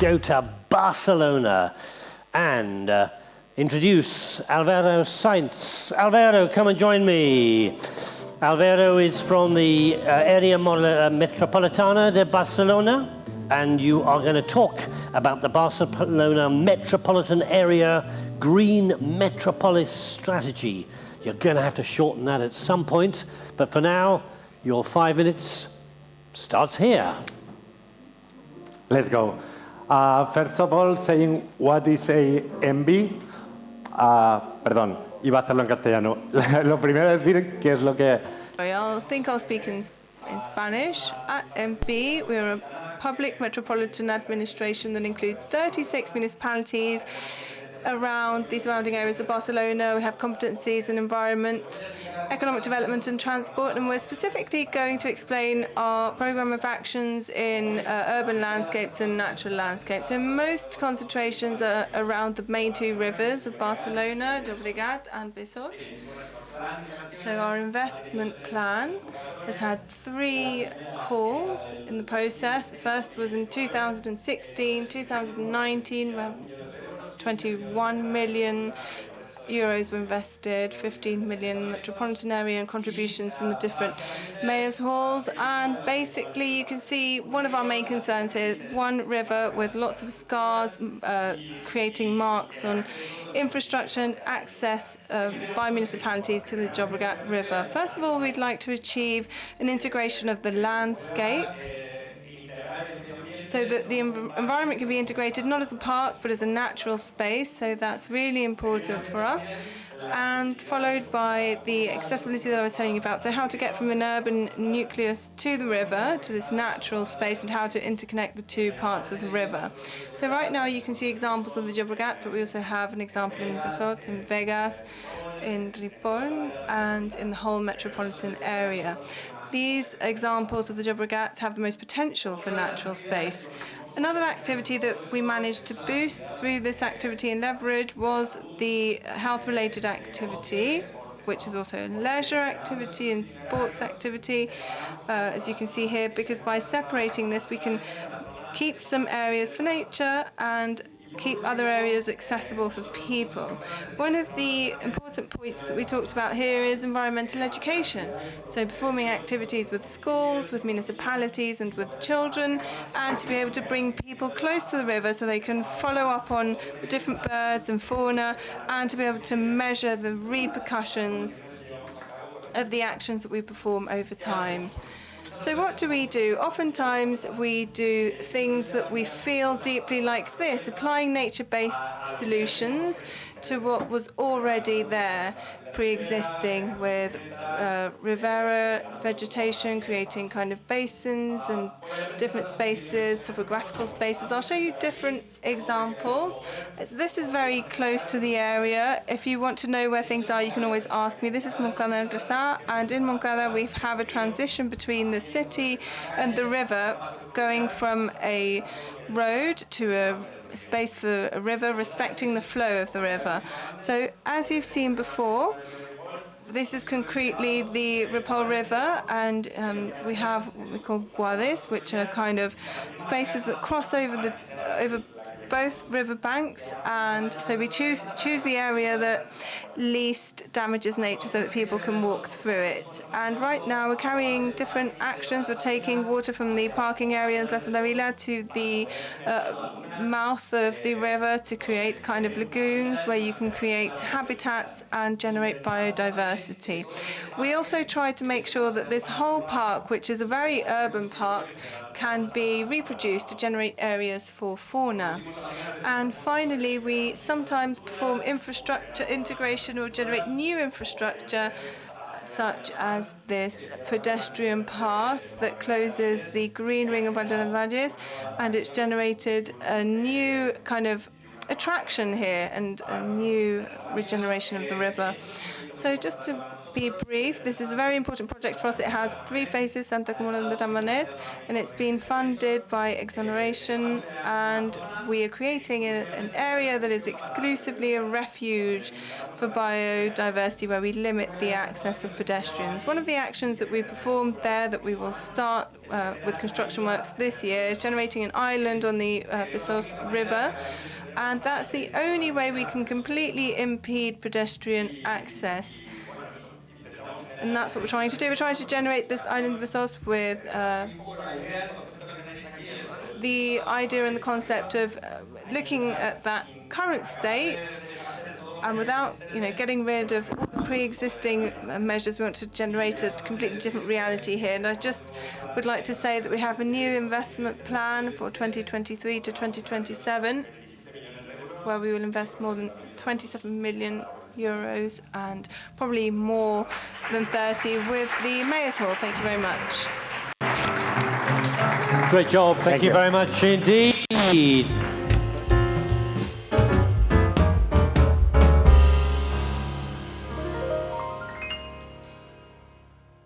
go to Barcelona and introduce Alvaro Sainz. Alvaro, come and join me. Alvaro is from the area Metropolitana de Barcelona, and you are going to talk about the Barcelona metropolitan area green metropolis strategy. You're going to have to shorten that at some point, but for now, your 5 minutes starts here. Let's go. First of all, saying what is AMB. Perdón, iba a hacerlo en castellano. Lo primero es decir qué es lo que... I think I'll speak in Spanish. At AMB, we're a public metropolitan administration that includes 36 municipalities around the surrounding areas of Barcelona. We have competencies in environment, economic development and transport, and we're specifically going to explain our programme of actions in urban landscapes and natural landscapes. So most concentrations are around the main 2 rivers of Barcelona, Llobregat and Besòs. So our investment plan has had 3 calls in the process. The first was in 2016, 2019, where 21 million euros were invested, 15 million metropolitan area and contributions from the different mayors' halls. And basically, you can see one of our main concerns here, one river with lots of scars, creating marks on infrastructure and access by municipalities to the Llobregat River. First of all, we'd like to achieve an integration of the landscape, so that the environment can be integrated not as a park but as a natural space. So that's really important for us. And followed by the accessibility that I was telling you about. So how to get from an urban nucleus to the river, to this natural space, and how to interconnect the 2 parts of the river. So right now you can see examples of the Llobregat, but we also have an example in Besòs, in Vegas, in Ripoll, and in the whole metropolitan area. These examples of the Llobregat have the most potential for natural space. Another activity that we managed to boost through this activity and leverage was the health-related activity, which is also a leisure activity and sports activity, as you can see here, because by separating this, we can keep some areas for nature and keep other areas accessible for people. One of the important points that we talked about here is environmental education. So performing activities with schools, with municipalities and with children, and to be able to bring people close to the river so they can follow up on the different birds and fauna, and to be able to measure the repercussions of the actions that we perform over time. So what do? Oftentimes we do things that we feel deeply like this, applying nature-based solutions to what was already there, pre-existing, with rivera vegetation, creating kind of basins and different spaces, topographical spaces. I'll show you different examples. This is very close to the area. If you want to know where things are, you can always ask me. This is Montcada, and in Montcada we have a transition between the city and the river, going from a road to a space for a river, respecting the flow of the river. So as you've seen before, this is concretely the Ripoll River, and we have what we call guades, which are kind of spaces that cross over both river banks, and so we choose the area that least damages nature so that people can walk through it. And right now we're carrying different actions. We're taking water from the parking area in Plaza de Vila to the mouth of the river to create kind of lagoons where you can create habitats and generate biodiversity. We also try to make sure that this whole park, which is a very urban park, can be reproduced to generate areas for fauna. And finally, we sometimes perform infrastructure integration or generate new infrastructure, such as this pedestrian path that closes the green ring of Valles, and it's generated a new kind of attraction here and a new regeneration of the river. So just to be brief. This is a very important project for us. It has 3 phases, Santa Comuna de Ramanet, and it's been funded by exoneration, and we are creating an area that is exclusively a refuge for biodiversity, where we limit the access of pedestrians. One of the actions that we performed there that we will start with construction works this year is generating an island on the Besós River, and that's the only way we can completely impede pedestrian access. And that's what we're trying to do. We're trying to generate this island of Besós with the idea and the concept of looking at that current state, and without, getting rid of all the pre-existing measures, we want to generate a completely different reality here. And I just would like to say that we have a new investment plan for 2023 to 2027, where we will invest more than 27 million euros and probably more than 30 with the Mayor's Hall. Thank you very much. Great job. Thank you very much indeed.